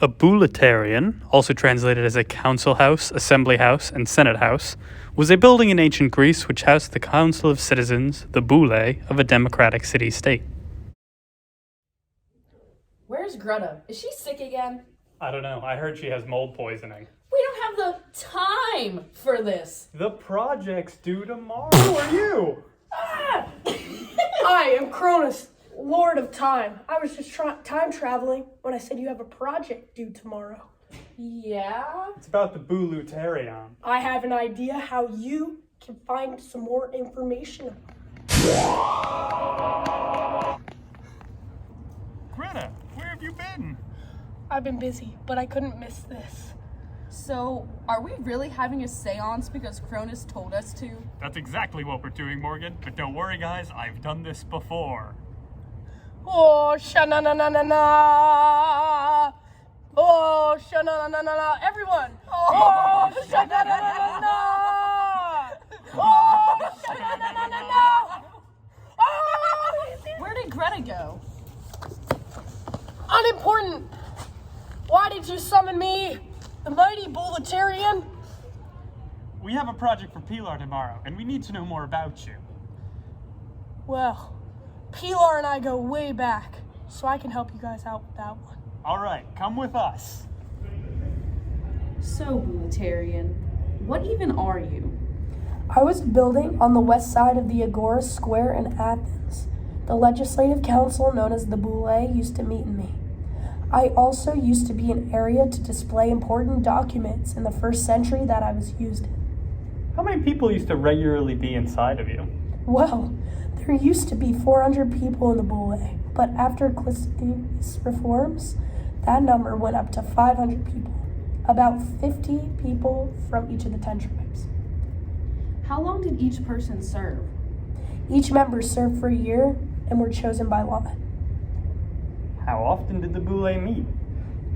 A bouleuterion, also translated as a council house, assembly house, and senate house, was a building in ancient Greece which housed the council of citizens, the boule, of a democratic city-state. Where's Greta? Is she sick again? I don't know. I heard she has mold poisoning. We don't have the time for this. The project's due tomorrow. Who are you? I am Cronus, Lord of Time. I was just time traveling when I said you have a project due tomorrow. Yeah? It's about the bouleuterion. I have an idea how you can find some more information. Greta, where have you been? I've been busy, but I couldn't miss this. So, are we really having a seance because Cronus told us to? That's exactly what we're doing, Morgan. But don't worry, guys. I've done this before. Oh, sha-na-na-na-na-na. Oh, sha-na-na-na-na-na. Everyone. Oh, sha-na-na-na-na-na. Oh, sha-na-na-na-na-na. Oh, Where did Greta go? unimportant. Why did you summon me, the mighty bouleuterion? We have a project for Pilar tomorrow, and we need to know more about you. Well, Pilar and I go way back, so I can help you guys out with that one. All right, come with us. So, bouleuterion, what even are you? I was building on the west side of the Agora Square in Athens. The legislative council, known as the Boule, used to meet in me. I also used to be an area to display important documents in the first century that I was used in. How many people used to regularly be inside of you? Well, there used to be 400 people in the Boule, but after Clisthenes reforms, that number went up to 500 people, about 50 people from each of the 10 tribes. How long did each person serve? Each member served for a year and were chosen by lot. How often did the Boule meet?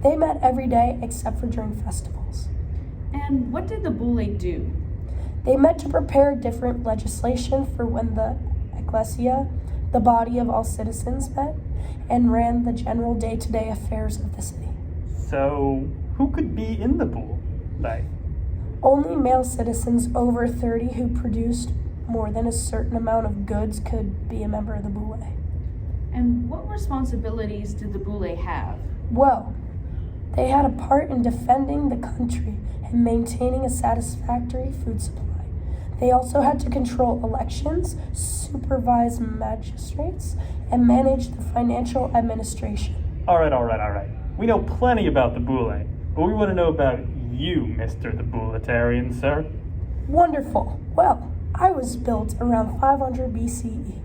They met every day except for during festivals. And what did the Boule do? They met to prepare different legislation for when the ecclesia, the body of all citizens, met and ran the general day-to-day affairs of the city. So, who could be in the Boule? Only male citizens over 30 who produced more than a certain amount of goods could be a member of the Boule. And what responsibilities did the Boule have? Well, they had a part in defending the country and maintaining a satisfactory food supply. They also had to control elections, supervise magistrates, and manage the financial administration. All right. We know plenty about the Boule, but we want to know about you, Mr. the Bouleuterion, sir. Wonderful. Well, I was built around 500 BCE.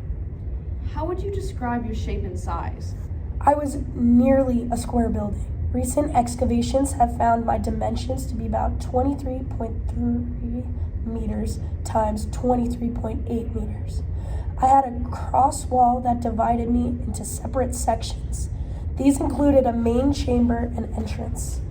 How would you describe your shape and size? I was nearly a square building. Recent excavations have found my dimensions to be about 23.3 meters times 23.8 meters. I had a cross wall that divided me into separate sections. These included a main chamber and entrance.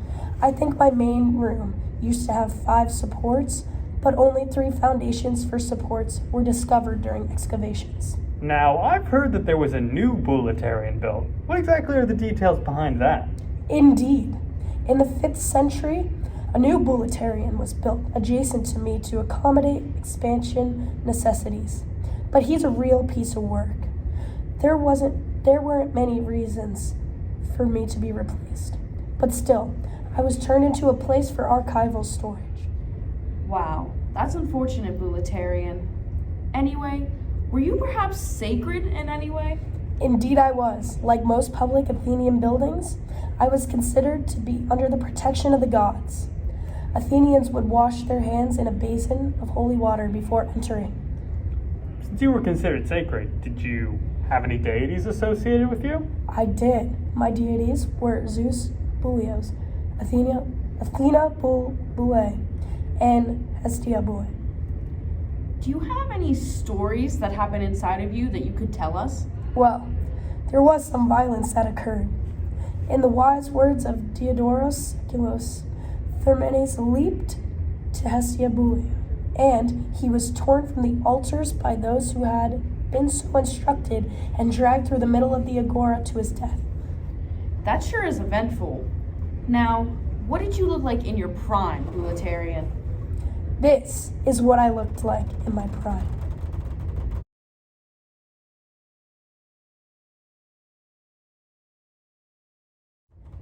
I think my main room used to have 5 supports, but only 3 foundations for supports were discovered during excavations. Now, I've heard that there was a new bouleuterion built. What exactly are the details behind that? Indeed. In the 5th century, a new bouleuterion was built adjacent to me to accommodate expansion necessities. But he's a real piece of work. There weren't many reasons for me to be replaced. But still, I was turned into a place for archival storage. Wow, that's unfortunate, bouleuterion. Anyway, were you perhaps sacred in any way? Indeed I was. Like most public Athenian buildings, I was considered to be under the protection of the gods. Athenians would wash their hands in a basin of holy water before entering. Since you were considered sacred, did you have any deities associated with you? I did. My deities were Zeus, Bulios, Athena Boule, and Hestia Boule. Do you have any stories that happen inside of you that you could tell us? Well, there was some violence that occurred. In the wise words of Diodorus Siculus, Thermenes leaped to Hestia Boule, and he was torn from the altars by those who had been so instructed and dragged through the middle of the agora to his death. That sure is eventful. Now, what did you look like in your prime, bouleuterion? This is what I looked like in my prime.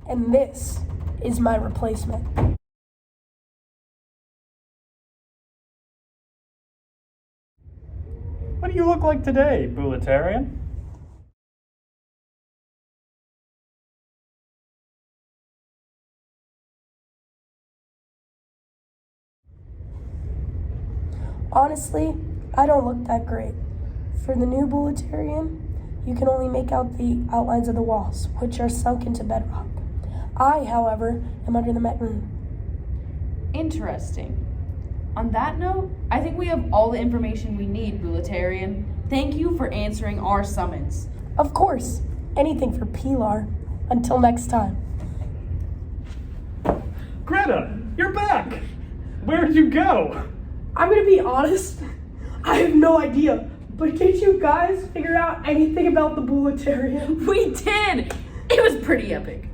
And this is my replacement. What do you look like today, bouleuterion? Honestly, I don't look that great. For the new bouleuterion, you can only make out the outlines of the walls, which are sunk into bedrock. I, however, am under the mountain. Interesting. On that note, I think we have all the information we need, bouleuterion. Thank you for answering our summons. Of course, anything for Pilar. Until next time. Greta, you're back! Where'd you go? I'm gonna be honest, I have no idea. But did you guys figure out anything about the bouleuterion? We did! It was pretty epic.